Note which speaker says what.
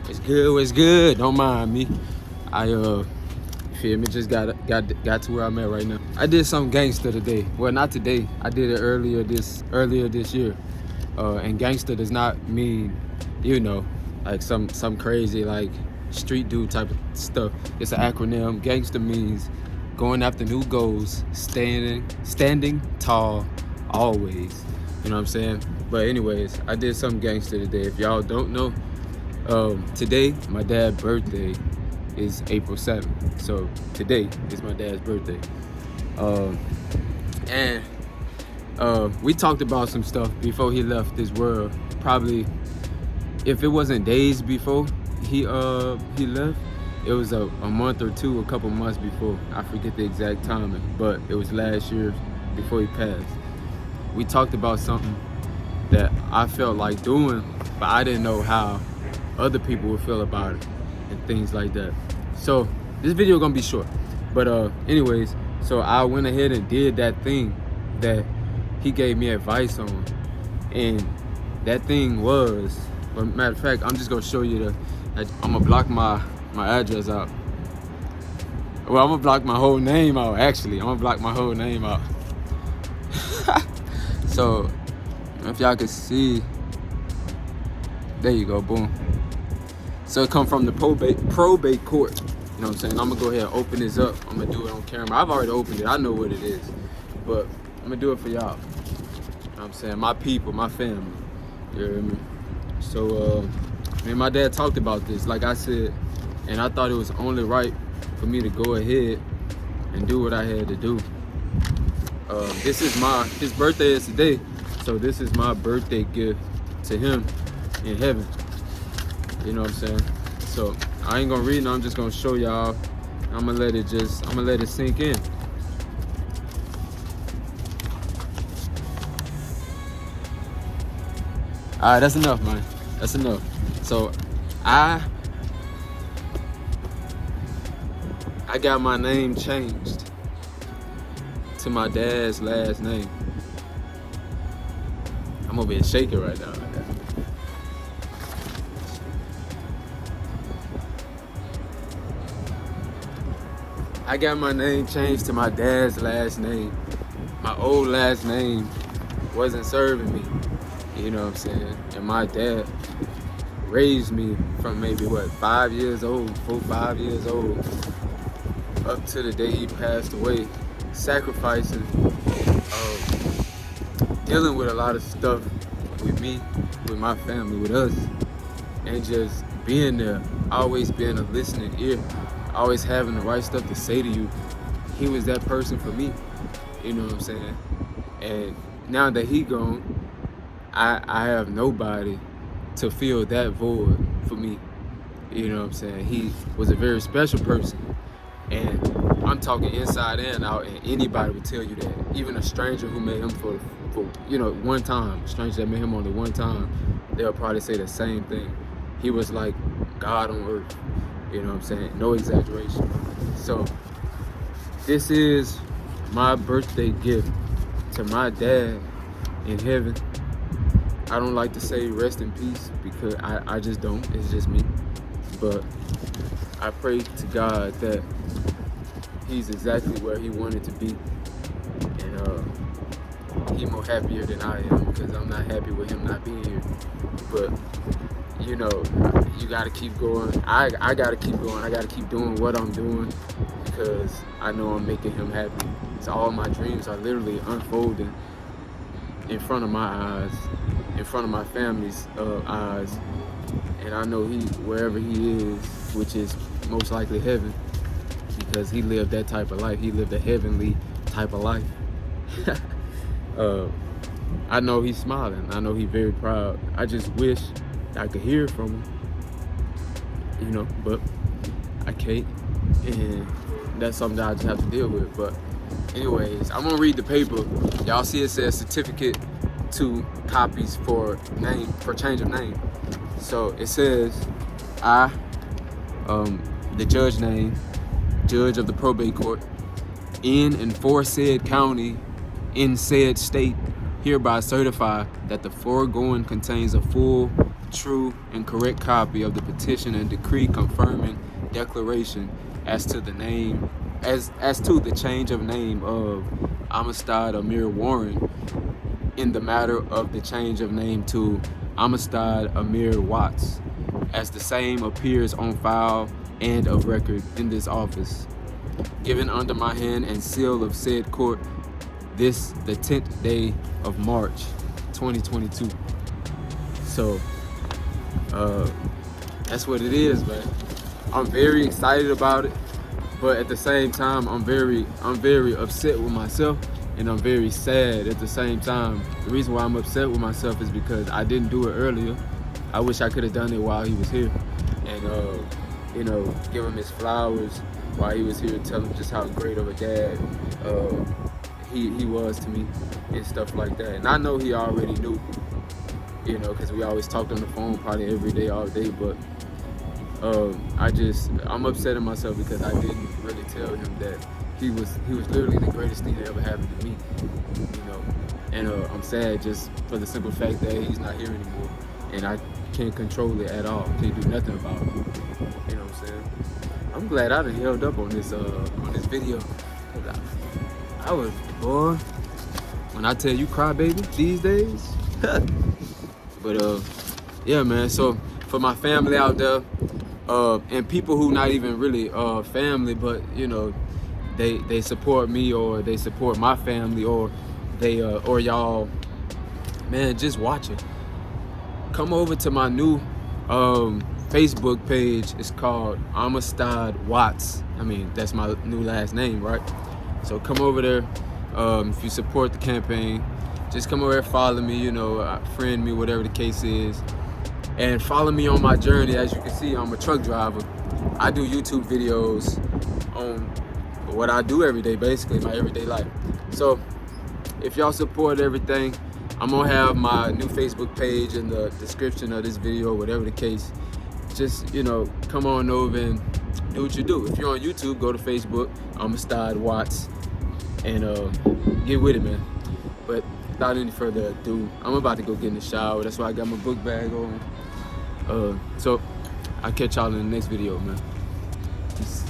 Speaker 1: It's good, it's good. Don't mind me. I feel me, just got to where I'm at right now. I did some gangster today. Well, not today. I did it earlier this year. And gangster does not mean, like some crazy like street dude type of stuff. It's an acronym. Gangster means going after new goals, standing tall, always. You know what I'm saying? But anyways, I did some gangster today. If y'all don't know, today my dad's birthday is April 7th. So today is my dad's birthday. And we talked about some stuff before he left this world. Probably, if it wasn't days before he left, it was a month or two, a couple months before. I forget the exact timing, but it was last year before he passed. We talked about something that I felt like doing, but I didn't know how other people would feel about it and things like that. So this video gonna be short, but anyways, so I went ahead and did that thing that he gave me advice on, and that thing was, well, matter of fact, I'm just gonna show you I'm gonna block my address out. Well, I'm gonna block my whole name out. Actually, I'm gonna block my whole name out. So if y'all can see, there you go, boom. So it come from the probate court. You know what I'm saying? I'm gonna go ahead and open this up. I'm gonna do it on camera. I've already opened it. I know what it is, but I'm gonna do it for y'all. You know what I'm saying? My people, my family. You hear me? So me and my dad talked about this, like I said, and I thought it was only right for me to go ahead and do what I had to do. His birthday is today, so this is my birthday gift to him in heaven. You know what I'm saying? So I ain't gonna read it, I'm just gonna show y'all. I'm gonna let it sink in. All right, that's enough, man. That's enough. So I got my name changed to my dad's last name. I'm over here shaking right now. I got my name changed to my dad's last name. My old last name wasn't serving me. You know what I'm saying? And my dad raised me from maybe 5 years old, 5 years old, up to the day he passed away, sacrificing, dealing with a lot of stuff with me, with my family, with us, and just being there, always being a listening ear, always having the right stuff to say to you. He was that person for me. You know what I'm saying? And now that he gone, I have nobody to fill that void for me. You know what I'm saying? He was a very special person, and I'm talking inside and out, and anybody would tell you that. Even a stranger who met him for one time, a stranger that met him only one time, they'll probably say the same thing. He was like God on earth. You know what I'm saying? No exaggeration. So this is my birthday gift to my dad in heaven. I don't like to say rest in peace because I just don't. It's just me. But I pray to God that he's exactly where he wanted to be. And he's more happier than I am because I'm not happy with him not being here. But, you gotta keep going. I gotta keep going. I gotta keep doing what I'm doing because I know I'm making him happy. So all my dreams are literally unfolding in front of my eyes, in front of my family's eyes, and I know wherever he is, which is most likely heaven, because he lived that type of life. He lived a heavenly type of life. I know he's smiling. I know he's very proud. I just wish I could hear from him, but I can't, and that's something that I just have to deal with. But anyways, I'm gonna read the paper. Y'all see it says certificate 2 copies for change of name. So it says, I, the judge name, judge of the probate court, in and for said county, in said state, hereby certify that the foregoing contains a full true and correct copy of the petition and decree confirming declaration as to the name, as to the change of name of Amistad Amir Warren in the matter of the change of name to Amistad Amir Watts, as the same appears on file and of record in this office, given under my hand and seal of said court this the 10th day of March 2022. So that's what it is, man. I'm very excited about it, but at the same time I'm very upset with myself, and I'm very sad at the same time. The reason why I'm upset with myself is because I didn't do it earlier. I wish I could have done it while he was here, and you know, give him his flowers while he was here, tell him just how great of a dad he was to me and stuff like that. And I know he already knew, you know, because we always talked on the phone probably every day, all day, but I'm upset at myself because I didn't really tell him that he was literally the greatest thing that ever happened to me, you know. And I'm sad just for the simple fact that he's not here anymore, and I can't control it at all. Can't do nothing about it. You know what I'm saying? I'm glad I done held up on this video. I was, boy, when I tell you crybaby these days. But yeah, man. So for my family out there, and people who not even really family, but you know, they support me, or they support my family, or they or y'all, man, just watch it. Come over to my new Facebook page. It's called Amistad Watts. I mean, that's my new last name, right? So come over there. If you support the campaign, just come over there, follow me, you know, friend me, whatever the case is, and follow me on my journey. As you can see, I'm a truck driver. I do YouTube videos on what I do every day, basically my everyday life. So if y'all support everything, I'm gonna have my new Facebook page in the description of this video, whatever the case. Just, you know, come on over and do what you do. If you're on YouTube, go to Facebook, Amistad Watts, and get with it, man. But without any further ado, I'm about to go get in the shower. That's why I got my book bag on. So I'll catch y'all in the next video, man. Peace.